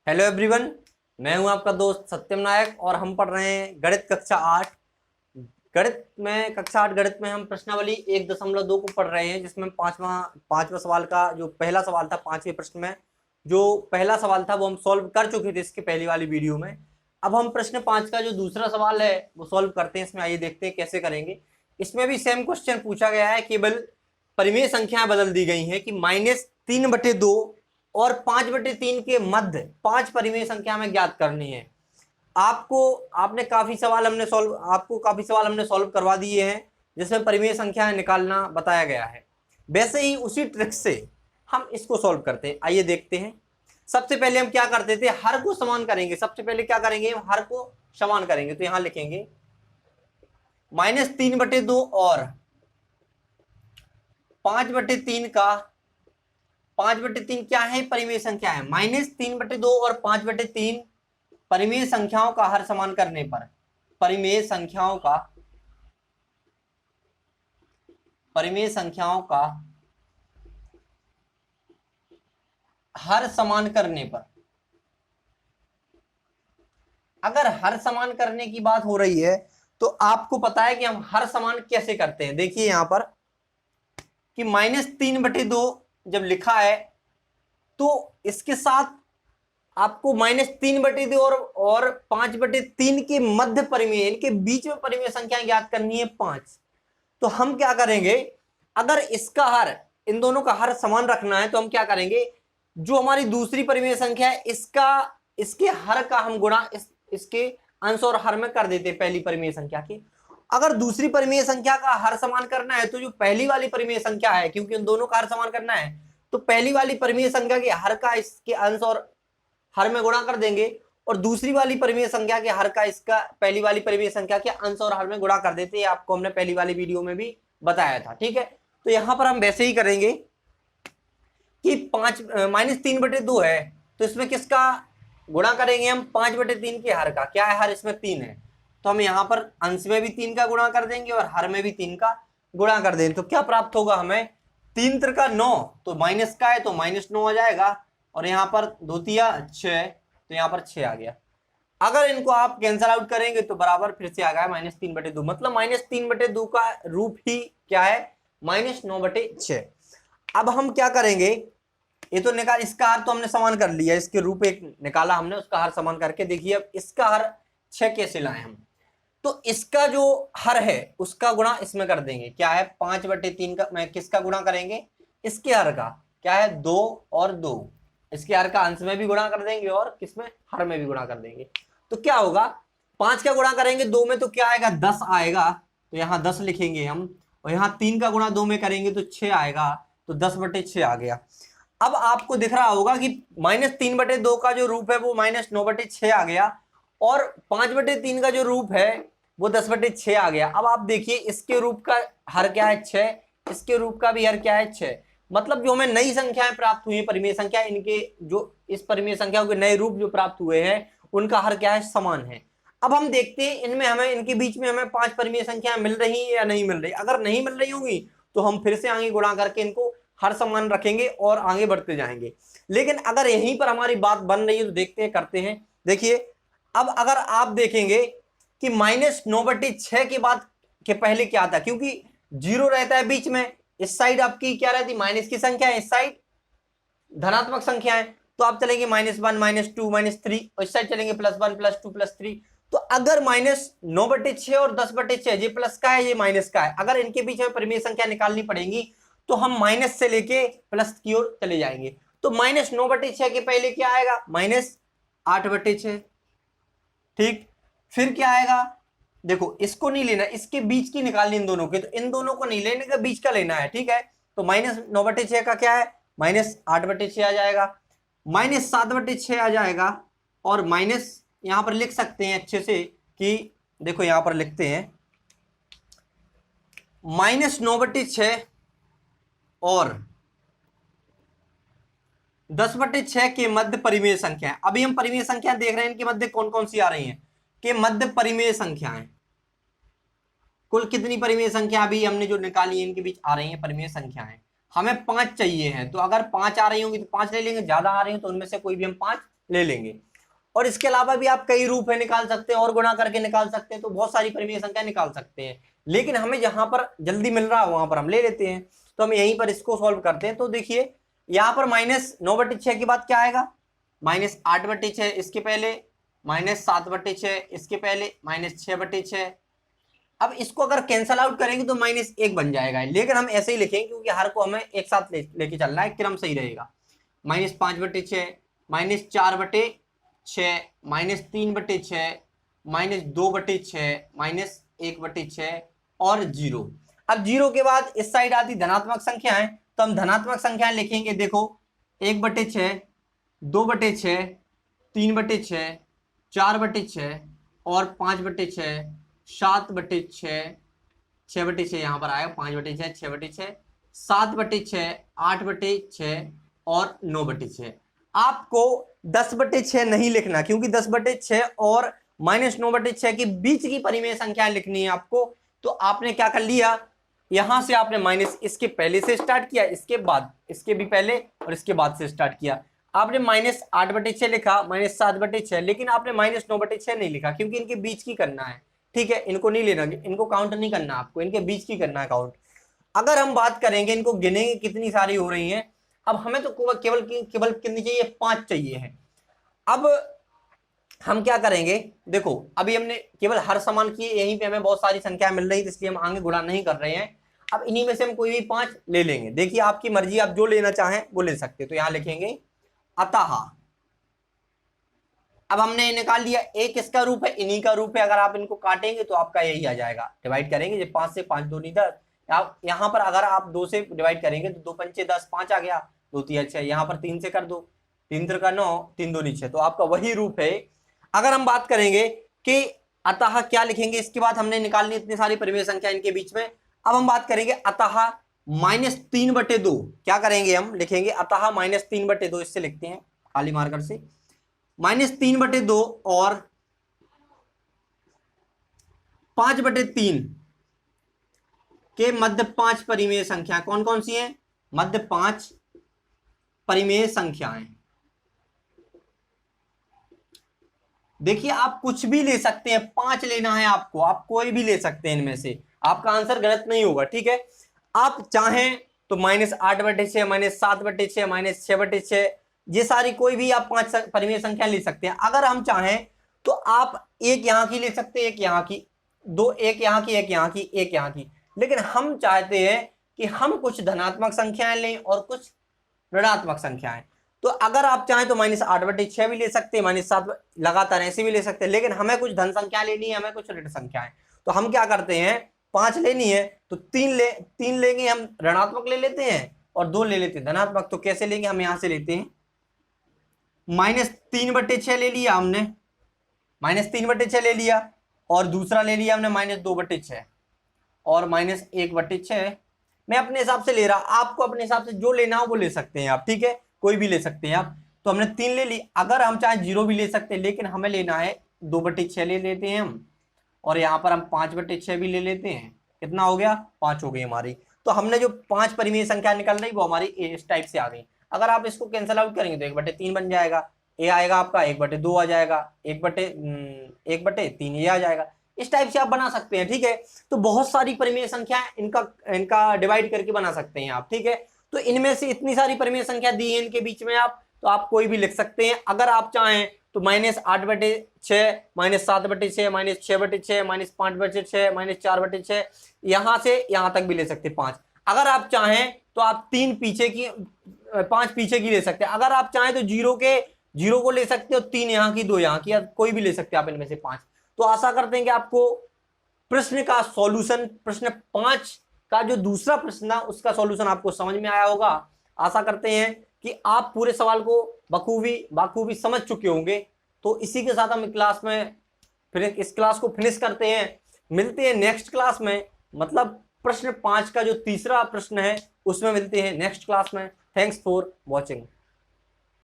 Hello everyone, मैं हूं आपका दोस्त सत्यम नायक और हम पढ़ रहे हैं गणित कक्षा 8। कक्षा 8 गणित में हम प्रश्नावली 1.2 को पढ़ रहे हैं, जिसमें पांचवा सवाल का जो पहला सवाल था, पांचवें प्रश्न में जो पहला सवाल था वो हम सॉल्व कर चुके थे इसके पहली वाली वीडियो में। अब हम प्रश्न 5 का जो दूसरा सवाल है वो सॉल्व करते हैं। इसमें आइए देखते हैं कैसे करेंगे। इसमें भी सेम क्वेश्चन पूछा गया है, केवल परिमेय संख्याएं बदल दी गई हैं कि -3/2 और 5/3 के मध्य 5 परिमेय संख्या हमें ज्ञात करनी है। आपको काफी सवाल हमने सॉल्व करवा दिए हैं, जिसमें परिमेय संख्याएं निकालना बताया गया है। वैसे ही उसी ट्रिक से हम इसको सॉल्व करते हैं। आइए देखते हैं। सबसे पहले हम क्या करते थे, हर को समान करेंगे। सबसे पहले क्या करेंगे, हम हर को समान करेंगे। तो यहां लिखेंगे -3/2 और 5/3 का 5/3 क्या है, परिमेय संख्या है। -3/2 और 5/3 परिमेय संख्याओं का हर समान करने पर परिमेय संख्याओं का हर समान करने पर, अगर हर समान करने की बात हो रही है तो आपको पता है कि हम हर समान कैसे करते हैं। देखिए यहां पर कि -3/2 जब लिखा है तो इसके साथ आपको -3/2 और 5/3 के मध्य परिमेय, इनके बीच में परिमेय संख्या ज्ञात करनी है 5। तो हम क्या करेंगे, अगर इसका हर, इन दोनों का हर समान रखना है तो हम क्या करेंगे, जो हमारी दूसरी परिमेय संख्या है इसके हर का हम गुणा इसके अंश और हर में कर देते हैं पहली परिमेय संख्या के। अगर दूसरी परिमेय संख्या का हर समान करना है तो जो पहली वाली परिमेय संख्या है, क्योंकि इन दोनों का हर समान करना है तो पहली वाली परिमेय संख्या के हर का इसके अंश और हर में गुणा कर देंगे, और दूसरी वाली परिमेय संख्या के हर का इसका पहली वाली परिमेय संख्या के अंश और हर में गुणा कर देते हैं। आपको हमने पहली वाली वीडियो में भी बताया था, ठीक है। तो यहां पर हम वैसे ही करेंगे कि -3/2 है तो इसमें किसका गुणा करेंगे, हम 5/3 के हर का। क्या है, हर इसमें 3 है तो हम यहां पर अंश में भी 3 का गुणा कर देंगे और हर में भी 3 का गुणा कर देंगे। तो क्या प्राप्त होगा हमें, 3 त्रिका 9, तो माइनस का है तो -9 आ जाएगा, और यहाँ पर 2 तिया 6, तो यहाँ पर 6 आ गया। अगर इनको आप कैंसल आउट करेंगे तो बराबर फिर से आ गया -3/2। मतलब -3/2 का रूप ही क्या है, -9/6। अब हम क्या करेंगे, ये तो निकाल, इसका हर तो हमने समान कर लिया, इसके रूप एक निकाला हमने, उसका हर समान करके देखिए अब इसका हर 6 कैसे लाए हम। तो इसका जो हर है उसका गुणा इसमें कर देंगे। क्या है, 5/3 का मैं किसका गुणा करेंगे, इसके हर का। क्या है, 2 और 2, इसके हर का अंश में भी गुणा कर देंगे और किसमें, हर में भी गुणा कर देंगे। तो क्या होगा, 5 का गुणा करेंगे 2 में तो क्या आएगा, 10 आएगा, तो यहाँ 10 लिखेंगे हम। और यहाँ 3 का गुणा 2 में करेंगे तो 6 आएगा, तो 10/6 आ गया। अब आपको दिख रहा होगा कि -3/2 का जो रूप है वो -9/6 आ गया, और 5/3 का जो रूप है वो 10/6 आ गया। अब आप देखिए इसके रूप का हर क्या है, 6, इसके रूप का भी हर क्या है, 6। मतलब जो हमें नई संख्याएं प्राप्त हुई है, परिमेय संख्या, इनके जो इस परिमेय संख्याओं के नए रूप जो प्राप्त हुए हैं उनका हर क्या है, समान है। अब हम देखते हैं इनमें हमें, इनके बीच में हमें 5 परिमेय संख्याएं मिल रही है या नहीं मिल रही। अगर नहीं मिल रही होंगी तो हम फिर से आगे गुणा करके इनको हर समान रखेंगे और आगे बढ़ते जाएंगे। लेकिन अगर यहीं पर हमारी बात बन रही है तो देखते हैं, करते हैं। देखिए अब अगर आप देखेंगे कि -9/6 के बाद के पहले क्या था, क्योंकि 0 रहता है बीच में, इस साइड आपकी क्या रहती, माइनस की संख्या है, इस साइड धनात्मक संख्या है, तो आप चलेंगे -1 -2 -3, और इस साइड चलेंगे +1 +2 +3। तो अगर -9/6 और 10/6, ये प्लस का है ये माइनस का है, अगर इनके बीच में परिमेय संख्या निकालनी पड़ेगी तो हम माइनस से लेके प्लस की ओर चले जाएंगे। तो -9/6 के पहले क्या आएगा, -8/6, ठीक। फिर क्या आएगा, देखो इसको नहीं लेना, इसके बीच की निकालनी इन दोनों के, तो इन दोनों को नहीं लेने का, बीच का लेना है, ठीक है। तो -9/6 का क्या है, -8/6 आ जाएगा, -7/6 आ जाएगा, और माइनस यहां पर लिख सकते हैं अच्छे से कि देखो यहां पर लिखते हैं -9/6 और 10/6 के मध्य परिमेय संख्या है। अभी हम परिमेय संख्या देख रहे हैं, इनके मध्य कौन कौन सी आ रही हैं, के मध्य परिमेय संख्याएं, कुल कितनी परिमेय संख्या अभी हमने जो निकाली है इनके बीच आ रही है परिमेय संख्याएं। हमें 5 चाहिए हैं, तो अगर 5 आ रही होंगी तो 5 ले लेंगे, ज्यादा आ रही हो तो उनमें से कोई भी हम 5 ले लेंगे। और इसके अलावा भी आप कई रूप है निकाल सकते हैं, और गुणा करके निकाल सकते हैं, तो बहुत सारी परिमेय संख्या निकाल सकते हैं, लेकिन हमें जहां पर जल्दी मिल रहा है वहां पर हम ले लेते हैं। तो हम यहीं पर इसको सॉल्व करते हैं। तो देखिए यहाँ पर -9/6 के बाद क्या आएगा, -8/6 इसके पहले, -7/6 इसके पहले, -6/6। अब इसको अगर कैंसल आउट करेंगे तो -1 बन जाएगा, लेकिन हम ऐसे ही लिखेंगे क्योंकि हर को हमें एक साथ लेके चलना है, क्रम सही रहेगा। -5/6, -4/6, -3/6, -2/6, -1/6 और 0। अब 0 के बाद इस साइड आती धनात्मक संख्याएं, तो हम धनात्मक संख्याएं लिखेंगे। देखो 1/6, 2/6, 3/6, 4/6 और 5/6, 7/6, 6/6 यहाँ पर आएगा, 5/6, 6/6, 7/6, 8/6 और 9/6। आपको 10/6 नहीं लिखना, क्योंकि 10/6 और -9/6 के बीच की परिमेय संख्या लिखनी है आपको। तो आपने क्या कर लिया, यहां से आपने माइनस इसके पहले से स्टार्ट किया, इसके बाद, इसके भी पहले और इसके बाद से स्टार्ट किया। आपने -8/6 लिखा, -7/6, लेकिन आपने -9/6 नहीं लिखा, क्योंकि इनके बीच की करना है। ठीक है, इनको नहीं लेना, इनको काउंट नहीं करना आपको, इनके बीच की करना है काउंट। अगर हम बात करेंगे, इनको गिनेंगे कितनी सारी हो रही हैं। अब हमें तो केवल कितनी चाहिए, 5 चाहिए है। अब हम क्या करेंगे, देखो अभी हमने केवल हर समान किए, यहीं पे हमें बहुत सारी संख्या मिल रही है, इसलिए हम आगे गुणा नहीं कर रहे हैं। अब इन्हीं में से हम कोई भी 5 ले लेंगे। देखिए आपकी मर्जी, आप जो लेना चाहें वो ले सकते हैं। तो यहां लिखेंगे अतः। अब हमने निकाल लिया, एक किसका रूप है, इन्हीं का रूप है। अगर आप इनको काटेंगे तो आपका यही आ जाएगा, डिवाइड करेंगे, जब 5 से 5 2 नहीं 10। यहाँ पर अगर आप 2 से डिवाइड करेंगे तो 2 पंचे 10, 5 आ गया, 2 3 6। यहाँ पर 3 से कर दो, 3 3 का 9, 3 2 6, तो आपका वही रूप है। अगर हम बात करेंगे कि अतः क्या लिखेंगे, इसके बाद हमने निकाल ली इतनी सारी परिमेय संख्या इनके बीच में। अब हम बात करेंगे अतः -3/2। क्या करेंगे, हम लिखेंगे अतः -3/2, इससे लिखते हैं काली मार्कर से, -3/2 और 5/3 के मध्य 5 परिमेय संख्या कौन कौन सी हैं, मध्य 5 परिमेय संख्याएं। देखिए आप कुछ भी ले सकते हैं, 5 लेना है आपको, आप कोई भी ले सकते हैं इनमें से, आपका आंसर गलत नहीं होगा। ठीक है, आप चाहें तो -8/6, -7/6, -6/6, ये सारी कोई भी आप 5 परिमेय संख्या ले सकते हैं। अगर हम चाहें तो आप एक यहाँ की ले सकते हैं, एक यहाँ की, दो, एक यहाँ की, एक यहाँ की, एक यहाँ की, लेकिन हम चाहते हैं कि हम कुछ धनात्मक संख्याएं लें और कुछ ऋणात्मक संख्याएं। तो अगर आप चाहें तो -8/6 भी ले सकते हैं, -7 लगातार ऐसे भी ले सकते हैं, लेकिन हमें कुछ धन संख्या लेनी है, हमें कुछ ऋण संख्याएं। तो हम क्या करते हैं, 5 लेनी है तो 3 लेंगे, हम ऋणात्मक ले लेते हैं, और 2 ले लेते हैं धनात्मक। तो कैसे लेंगे, हम यहां से लेते हैं, -3/6 ले लिया हमने, -3/6 ले लिया, और दूसरा ले लिया हमने -2/6 और -1/6। मैं अपने हिसाब से ले रहा, आपको अपने हिसाब से जो लेना हो वो ले सकते हैं आप। ठीक है, कोई भी ले सकते हैं आप। तो हमने 3 ले ली, अगर हम चाहे 0 भी ले सकते हैं, लेकिन हमें लेना है 2/6 ले लेते हैं हम, और यहाँ पर हम 5/6 भी ले लेते हैं। कितना हो गया, 5 हो गई हमारी। तो हमने जो 5 परिमेय संख्या निकल रही वो हमारी इस टाइप से आ गई। अगर आप इसको कैंसिल आउट करेंगे तो 1/3 बन जाएगा, ये आएगा आपका 1/2 आ जाएगा, 1/3 ये आ जाएगा। इस टाइप से आप बना सकते हैं। ठीक है, तो बहुत सारी परिमेय संख्या इनका डिवाइड करके बना सकते हैं आप। ठीक है, तो इनमें से इतनी सारी परिमेय संख्या दी है इनके बीच में आप, तो आप कोई भी लिख सकते हैं। अगर आप चाहें तो -8/6, -7/6, -6/6, -5/6, -4/6, यहां से यहां तक भी ले सकते हैं 5। अगर आप चाहें तो आप 5 पीछे की ले सकते हैं। अगर आप चाहें तो 0 को ले सकते हो, 3 यहाँ की, 2 यहाँ की, या कोई भी ले सकते हैं आप इनमें से 5। तो आशा करते हैं कि आपको प्रश्न का सॉल्यूशन, प्रश्न 5 का जो दूसरा प्रश्न था उसका सॉल्यूशन आपको समझ में आया होगा। आशा करते हैं कि आप पूरे सवाल को बखूबी समझ चुके होंगे। तो इसी के साथ हम क्लास में फिर इस क्लास को फिनिश करते हैं। मिलते हैं नेक्स्ट क्लास में, मतलब प्रश्न 5 का जो तीसरा प्रश्न है उसमें मिलते हैं नेक्स्ट क्लास में। Thanks for watching.